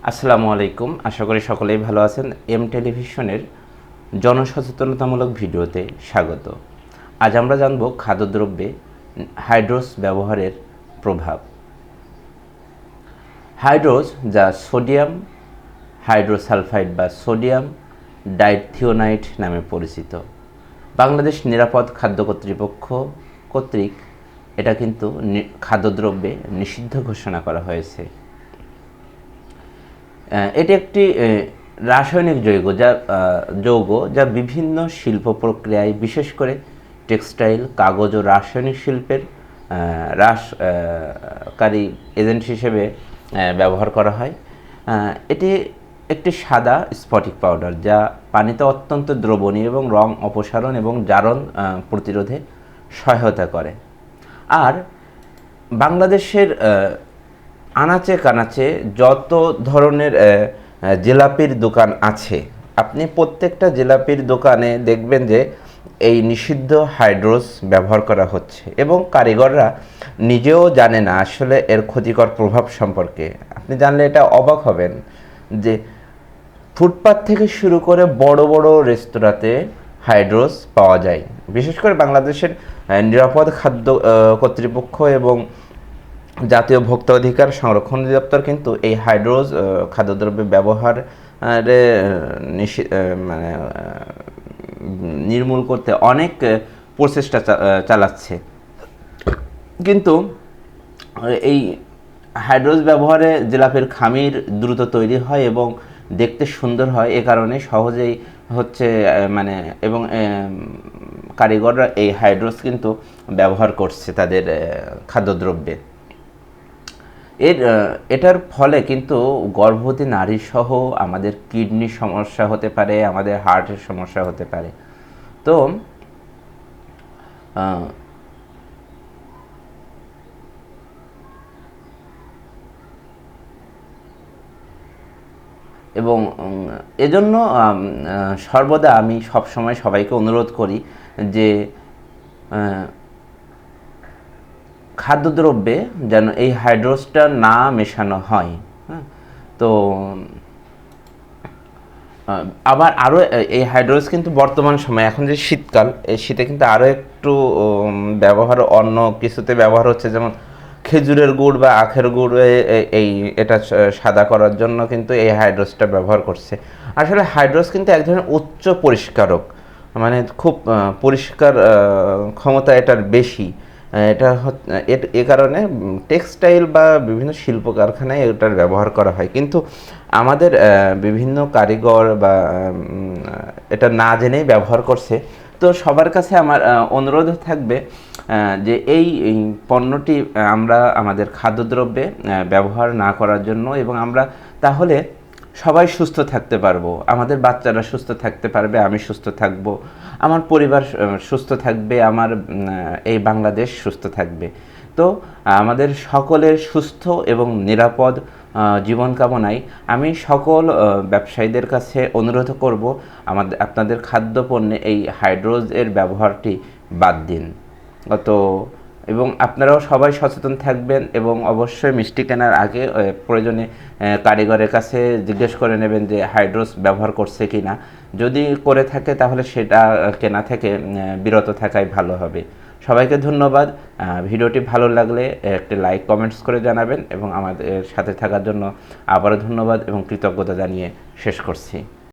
আসসালামু আলাইকুম। আশা করি সকলেই ভালো আছেন। এম টেলিভিশনের জনসচেতনতামূলক ভিডিওতে স্বাগত। আজ আমরা জানব খাদ্যদ্রব্যে হাইড্রোস ব্যবহারের প্রভাব। হাইড্রোস, যা সোডিয়াম হাইড্রোসালফাইড বা সোডিয়াম ডাইথিওনাইট নামে পরিচিত, বাংলাদেশ নিরাপদ খাদ্য কর্তৃপক্ষ কর্তৃক এটা কিন্তু খাদ্যদ্রব্যে নিষিদ্ধ ঘোষণা করা হয়েছে। এটি একটি রাসায়নিক যৌগ যা বিভিন্ন শিল্প প্রক্রিয়ায়, বিশেষ করে টেক্সটাইল, কাগজ ও রাসায়নিক শিল্পের হ্রাসকারী এজেন্ট হিসেবে ব্যবহার করা হয়। এটি একটি সাদা স্ফটিক পাউডার যা পানিতে অত্যন্ত দ্রবণীয় এবং রং অপসারণ এবং জারণ প্রতিরোধে সহায়তা করে। আর বাংলাদেশের আনাচে কানাচে যত ধরনের জিলাপির দোকান আছে, আপনি প্রত্যেকটা জিলাপির দোকানে দেখবেন যে এই নিষিদ্ধ হাইড্রোস ব্যবহার করা হচ্ছে এবং কারিগররা নিজেও জানে না আসলে এর ক্ষতিকর প্রভাব সম্পর্কে। আপনি জানলে এটা অবাক হবেন যে ফুটপাত থেকে শুরু করে বড় বড় রেস্তোরাঁতে হাইড্রোস পাওয়া যায়। বিশেষ করে বাংলাদেশের নিরাপদ খাদ্য কর্তৃপক্ষ এবং জাতীয় ভোক্তা অধিকার সংরক্ষণ অধিদপ্তর কিন্তু এই হাইড্রোস খাদ্যদ্রব্যের ব্যবহারে নির্মূল করতে অনেক প্রচেষ্টা চালাচ্ছে। কিন্তু এই হাইড্রোস ব্যবহারে জিলাপির খামির দ্রুত তৈরি হয় এবং দেখতে সুন্দর হয়, এ কারণে সহজেই হচ্ছে এবং কারিগররা এই হাইড্রোস কিন্তু ব্যবহার করছে তাদের খাদ্যদ্রব্যে। এটার ফলে কিন্তু গর্ভবতী নারী সহ আমাদের কিডনির সমস্যা হতে পারে, আমাদের হার্টের সমস্যা হতে পারে। তো এবং এজন্য সর্বদা আমি সবসময় সবাইকে অনুরোধ করি যে খাদ্যদ্রব্যে যেন এই হাইড্রোসটা না মেশানো হয়। তো আবার আরও এই হাইড্রোস কিন্তু বর্তমান সময়ে, এখন যে শীতকাল, এই শীতে কিন্তু আরও একটু ব্যবহার অন্য কিছুতে ব্যবহার হচ্ছে, যেমন খেজুরের গুড় বা আখের গুড় এটা সাদা করার জন্য কিন্তু এই হাইড্রোসটা ব্যবহার করছে। আসলে হাইড্রোস কিন্তু এক ধরনের উচ্চ পরিষ্কারক, খুব পরিষ্কার ক্ষমতা এটার বেশি। এ কারণে টেক্সটাইল বা বিভিন্ন শিল্প কারখানায় এটার ব্যবহার করা হয়। কিন্তু আমাদের বিভিন্ন কারিগর বা এটা না জেনেই ব্যবহার করছে। তো সবার কাছে আমার অনুরোধ থাকবে যে এই পণ্যটি আমরা আমাদের খাদ্যদ্রব্যে ব্যবহার না করার জন্য, এবং আমরা তাহলে সবাই সুস্থ থাকতে পারবো, আমাদের বাচ্চারা সুস্থ থাকতে পারবে, আমি সুস্থ থাকব, আমার পরিবার সুস্থ থাকবে, আমার এই বাংলাদেশ সুস্থ থাকবে। তো আমাদের সকলের সুস্থ এবং নিরাপদ জীবন কামনায় আমি সকল ব্যবসায়ীদের কাছে অনুরোধ করব, আপনাদের খাদ্যপণ্যে এই হাইড্রোজের ব্যবহারটি বাদ দিন। এবং আপনারাও সবাই সচেতন থাকবেন এবং অবশ্যই মিষ্টি কেনার আগে প্রয়োজনে কারিগরের কাছে জিজ্ঞেস করে নেবেন যে হাইড্রোস ব্যবহার করছে কি না। যদি করে থাকে তাহলে সেটা কেনা থেকে বিরত থাকাই ভালো হবে। সবাইকে ধন্যবাদ। ভিডিওটি ভালো লাগলে একটি লাইক, কমেন্টস করে জানাবেন এবং আমাদের সাথে থাকার জন্য আবারও ধন্যবাদ এবং কৃতজ্ঞতা জানিয়ে শেষ করছি।